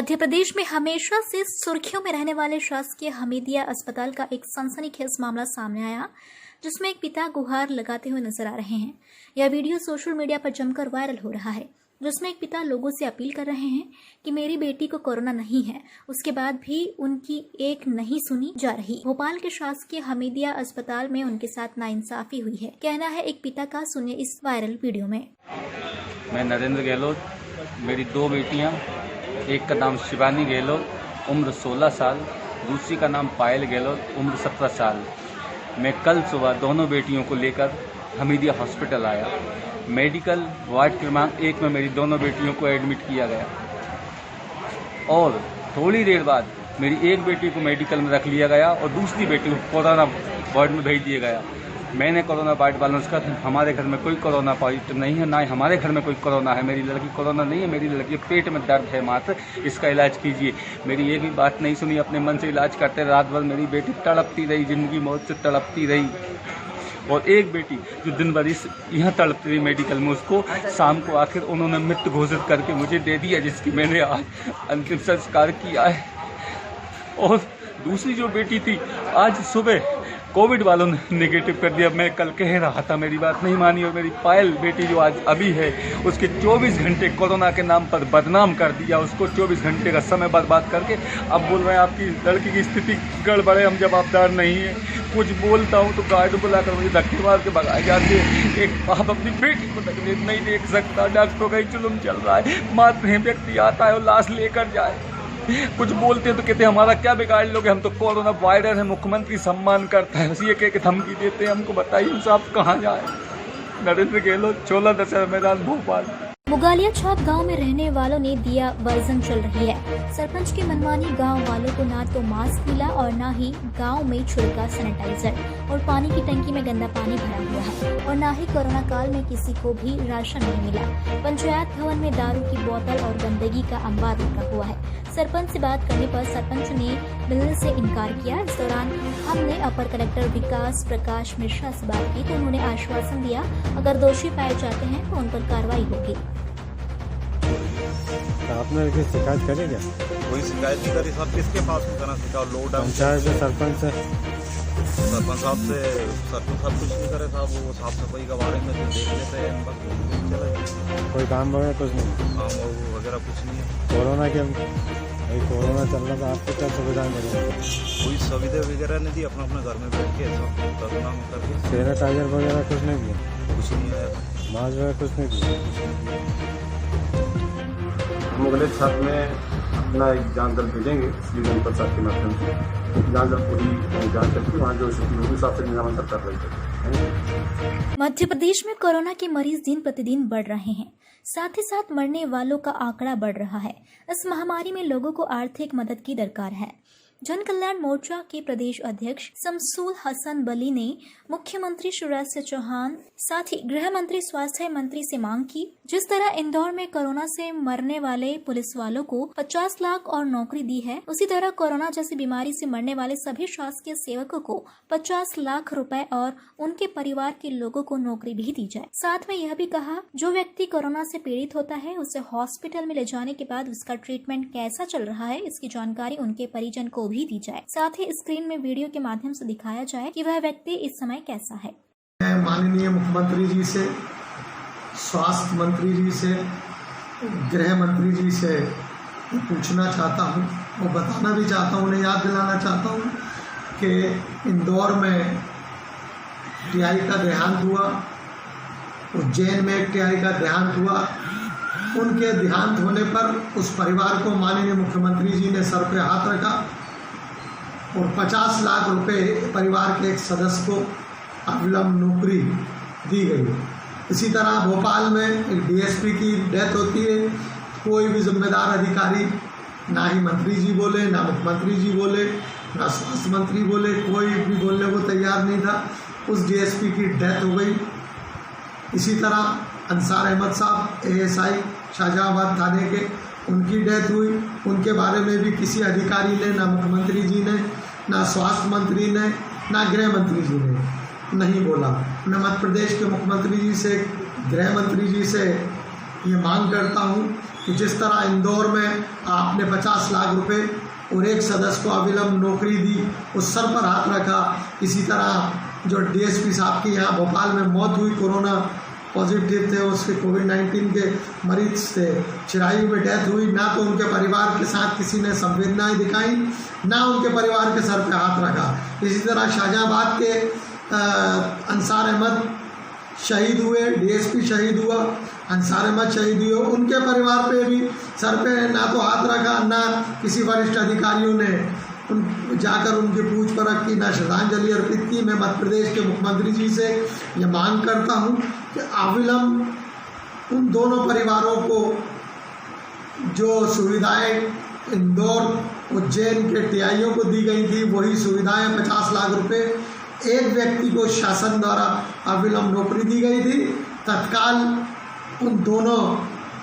मध्य प्रदेश में हमेशा से सुर्खियों में रहने वाले शासकीय हमीदिया अस्पताल का एक सनसनीखेज मामला सामने आया, जिसमें एक पिता गुहार लगाते हुए नजर आ रहे हैं। यह वीडियो सोशल मीडिया पर जमकर वायरल हो रहा है, जिसमें एक पिता लोगों से अपील कर रहे हैं कि मेरी बेटी को कोरोना नहीं है। उसके बाद भी उनकी एक नहीं सुनी जा रही। भोपाल के शासकीय हमीदिया अस्पताल में उनके साथ नाइंसाफी हुई है, कहना है एक पिता का। सुनिए इस वायरल वीडियो में। मैं नरेंद्र गहलोत, मेरी दो बेटियां, एक का नाम शिवानी गहलोत, उम्र 16 साल, दूसरी का नाम पायल गहलोत, उम्र 17 साल। मैं कल सुबह दोनों बेटियों को लेकर हमीदिया हॉस्पिटल आया। मेडिकल वार्ड क्रमांक 1 में मेरी दोनों बेटियों को एडमिट किया गया और थोड़ी देर बाद मेरी एक बेटी को मेडिकल में रख लिया गया और दूसरी बेटी को कोरोना वार्ड में भेज दिया गया। मैंने कोरोना वार्ड वालों से कहा हमारे घर में कोई कोरोना पॉजिटिव नहीं है, ना ही हमारे घर में कोई कोरोना है। मेरी लड़की कोरोना नहीं है, मेरी लड़की पेट में दर्द है मात्र, इसका इलाज कीजिए। मेरी ये भी बात नहीं सुनी, अपने मन से इलाज करते। रात भर मेरी बेटी तड़पती रही, जिंदगी मौत से तड़पती रही। और एक बेटी जो दिन भर यहाँ तड़पती रही मेडिकल में, उसको शाम को आखिर उन्होंने मृत घोषित करके मुझे दे दिया, जिसकी मैंने आज अंतिम संस्कार किया है। और दूसरी जो बेटी थी, आज सुबह कोविड वालों ने नेगेटिव कर दिया। मैं कल कह रहा था, मेरी बात नहीं मानी। और मेरी पायल बेटी जो आज अभी है, उसके 24 घंटे कोरोना के नाम पर बदनाम कर दिया। उसको 24 घंटे का समय बर्बाद करके अब बोल रहे हैं आपकी लड़की की स्थिति गड़बड़ है, हम जवाबदार नहीं है। कुछ बोलता हूँ तो गार्ड बुलाकर मुझे धक्के मार के भगाए जाते हैं। एक बाप अपनी बेटी को तकलीफ नहीं देख सकता, डॉक्टरों का ही जुल्म चल रहा है। मात्र व्यक्ति आता है और लाश लेकर जाए। कुछ बोलते हैं तो कहते हैं हमारा क्या बिगाड़ लोगे, हम तो कोरोना वायरस है, मुख्यमंत्री सम्मान करता है, ये कह के धमकी देते हैं। हमको बताइए साहब कहाँ जाए। नरेंद्र गहलोत, 16 दशहरा मैदान, भोपाल। मुगालिया छाप गांव में रहने वालों ने दिया वर्जन चल रही है। सरपंच की मनमानी गांव वालों को ना तो मास्क मिला और ना ही गांव में छिड़का सैनिटाइजर, और पानी की टंकी में गंदा पानी भरा हुआ है, और ना ही कोरोना काल में किसी को भी राशन नहीं मिला। पंचायत भवन में दारू की बोतल और गंदगी का अंबार रखा हुआ है। सरपंच से बात करने पर सरपंच ने मिलने से इनकार किया। इस दौरान हमने अपर कलेक्टर विकास प्रकाश मिश्रा से बात की तो उन्होंने आश्वासन दिया अगर दोषी पाए जाते हैं तो उन पर कार्रवाई होगी। आपने इसकी शिकायत करी क्या? कोई शिकायत नहीं करी साहब, किसके पास में करना शिकायत? लॉकडाउन पंचायत से, सरपंच से, सरपंच साहब से। सरपंच साहब कुछ नहीं करे साहब, वो साफ सफाई के बारे में तो देख लेते हैं, बस चले। कोई काम वगैरह कुछ नहीं, काम वगैरह कुछ नहीं है। कोरोना के कोरोना चल रहा था, आपको क्या सुविधा मिली? कोई सुविधा वगैरह नहीं दी, अपना अपना घर में बैठ के सब कोरोना में करके। सैनिटाइजर वगैरह कुछ नहीं दिया? कुछ नहीं है। मास्क वगैरह कुछ नहीं दिया? मुगले छाप में अपना एक जांच दल भेजेंगे श्रीगंज प्रसाद के माध्यम से। जांच दल पूरी जांच करके वहाँ जो स्थिति होगी हिसाब से निगरानी कर रही है। मध्य प्रदेश में कोरोना के मरीज दिन प्रतिदिन बढ़ रहे हैं, साथ ही साथ मरने वालों का आंकड़ा बढ़ रहा है। इस महामारी में लोगों को आर्थिक मदद की दरकार है। जन कल्याण मोर्चा के प्रदेश अध्यक्ष शमसूल हसन बली ने मुख्यमंत्री शिवराज सिंह चौहान, साथ ही गृह मंत्री, स्वास्थ्य मंत्री से मांग की, जिस तरह इंदौर में कोरोना से मरने वाले पुलिस वालों को 50 लाख और नौकरी दी है, उसी तरह कोरोना जैसी बीमारी से मरने वाले सभी शासकीय सेवकों को 50 लाख रुपए और उनके परिवार के लोगों को नौकरी भी दी जाए। साथ में यह भी कहा जो व्यक्ति कोरोना से पीड़ित होता है उसे हॉस्पिटल में ले जाने के बाद उसका ट्रीटमेंट कैसा चल रहा है, इसकी जानकारी उनके परिजन को भी दी जाए। साथ ही स्क्रीन में वीडियो के माध्यम से दिखाया जाए कि वह व्यक्ति इस समय कैसा है। मैं माननीय मुख्यमंत्री जी से, स्वास्थ्य मंत्री जी से, गृह मंत्री जी से पूछना चाहता हूँ और बताना भी चाहता हूँ, उन्हें याद दिलाना चाहता हूँ कि इंदौर में टीआई का देहांत हुआ, उज्जैन में एक टीआई का देहांत हुआ। उनके देहांत होने पर उस परिवार को माननीय मुख्यमंत्री जी ने सर पे हाथ रखा और 50 लाख रुपए परिवार के एक सदस्य को अविलंब नौकरी दी गई। इसी तरह भोपाल में एक डीएसपी की डेथ होती है, कोई भी जिम्मेदार अधिकारी, ना ही मंत्री जी बोले, ना मुख्यमंत्री जी बोले, ना स्वास्थ्य मंत्री बोले, कोई भी बोलने को तैयार नहीं था। उस डीएसपी की डेथ हो गई। इसी तरह अंसार अहमद साहब एएसआई शाहजहांबाद थाने के, उनकी डेथ हुई। उनके बारे में भी किसी अधिकारी ने, ना मुख्यमंत्री जी ने, ना स्वास्थ्य मंत्री ने, ना गृह मंत्री जी ने नहीं बोला। मैं मध्य प्रदेश के मुख्यमंत्री जी से, गृह मंत्री जी से ये मांग करता हूँ कि जिस तरह इंदौर में आपने 50 लाख रुपए और एक सदस्य को अविलंब नौकरी दी, उस सर पर हाथ रखा, इसी तरह जो डीएसपी साहब की यहाँ भोपाल में मौत हुई, कोरोना पॉजिटिव थे, उसके कोविड-19 के मरीज थे, चिरायु में डेथ हुई, ना तो उनके परिवार के साथ किसी ने संवेदनाएं दिखाई, ना उनके परिवार के सर पे हाथ रखा। इसी तरह शाहजहांबाद के अंसार अहमद शहीद हुए, डीएसपी शहीद हुआ, अंसार अहमद शहीद हुए, उनके परिवार पे भी सर पे ना तो हाथ रखा, ना किसी वरिष्ठ अधिकारियों ने जाकर उनकी पूछ परख की, ना श्रद्धांजलि अर्पित की। मैं मध्य प्रदेश के मुख्यमंत्री जी से ये मांग करता हूँ कि अविलंब उन दोनों परिवारों को जो सुविधाएं इंदौर उज्जैन के टीआईओ को दी गई थी, वही सुविधाएं 50 लाख रुपए एक व्यक्ति को शासन द्वारा अविलंब नौकरी दी गई थी, तत्काल उन दोनों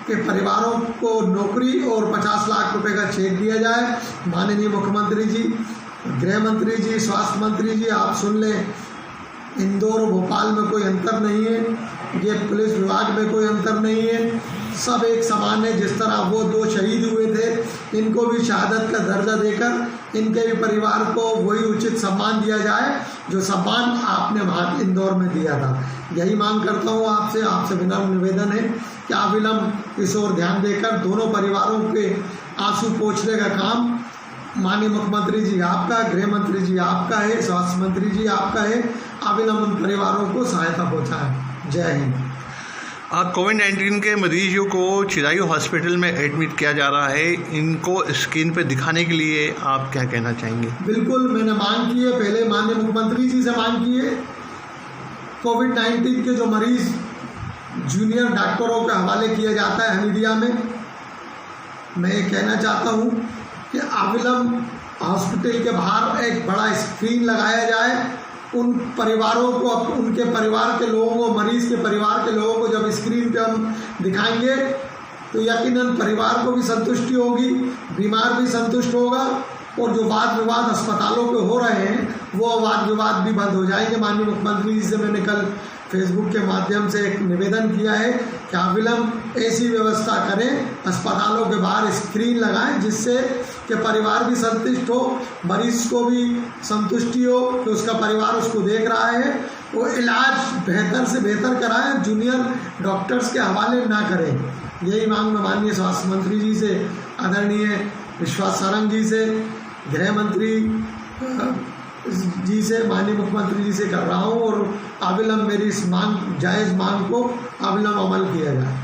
के परिवारों को नौकरी और 50 लाख रुपए का चेक दिया जाए। माननीय मुख्यमंत्री जी, गृह मंत्री जी, स्वास्थ्य मंत्री जी, आप सुन लें, इंदौर और भोपाल में कोई अंतर नहीं है, ये पुलिस विभाग में कोई अंतर नहीं है, सब एक समान है। जिस तरह वो 2 शहीद हुए थे, इनको भी शहादत का दर्जा देकर इनके भी परिवार को वही उचित सम्मान दिया जाए जो सम्मान आपने वहाँ इंदौर में दिया था। यही मांग करता हूँ आपसे विनम्र निवेदन है कि अविलंब इस ओर ध्यान देकर दोनों परिवारों के आंसू पोंछने का काम माननीय मुख्यमंत्री जी आपका, गृह मंत्री जी आपका है, स्वास्थ्य मंत्री जी आपका है, अविलंब उन परिवारों को सहायता पहुँचाएं। जय हिंद। कोविड-19 के मरीजों को चिरायु हॉस्पिटल में एडमिट किया जा रहा है, इनको स्क्रीन पर दिखाने के लिए आप क्या कहना चाहेंगे? बिल्कुल, मैंने मांग की है, पहले माननीय मुख्यमंत्री जी से मांग की है। कोविड-19 के जो मरीज जूनियर डॉक्टरों के हवाले किया जाता है हमीदिया में, मैं ये कहना चाहता हूँ कि अविलंब हॉस्पिटल के बाहर एक बड़ा स्क्रीन लगाया जाए। उन परिवारों को, उनके परिवार के लोगों को, मरीज के परिवार के लोगों को जब स्क्रीन पे हम दिखाएंगे तो यकीनन परिवार को भी संतुष्टि होगी, बीमार भी संतुष्ट होगा, और जो वाद विवाद अस्पतालों के हो रहे हैं वो वाद विवाद भी बंद हो जाएंगे। माननीय मुख्यमंत्री जी से मैंने कल फेसबुक के माध्यम से एक निवेदन किया है कि अविलंब ऐसी व्यवस्था करें, अस्पतालों के बाहर स्क्रीन लगाएं, जिससे कि परिवार भी संतुष्ट हो, मरीज को भी संतुष्टि हो कि उसका परिवार उसको देख रहा है, वो इलाज बेहतर से बेहतर कराएं, जूनियर डॉक्टर्स के हवाले ना करें। यही मांग मैं माननीय स्वास्थ्य मंत्री जी से, आदरणीय विश्वास सारंग जी से, गृह मंत्री जी से, माननीय मुख्यमंत्री जी से कर रहा हूँ, और अविलंब मेरी इस मांग, जायज़ मांग को अविलंब अमल किया जाए।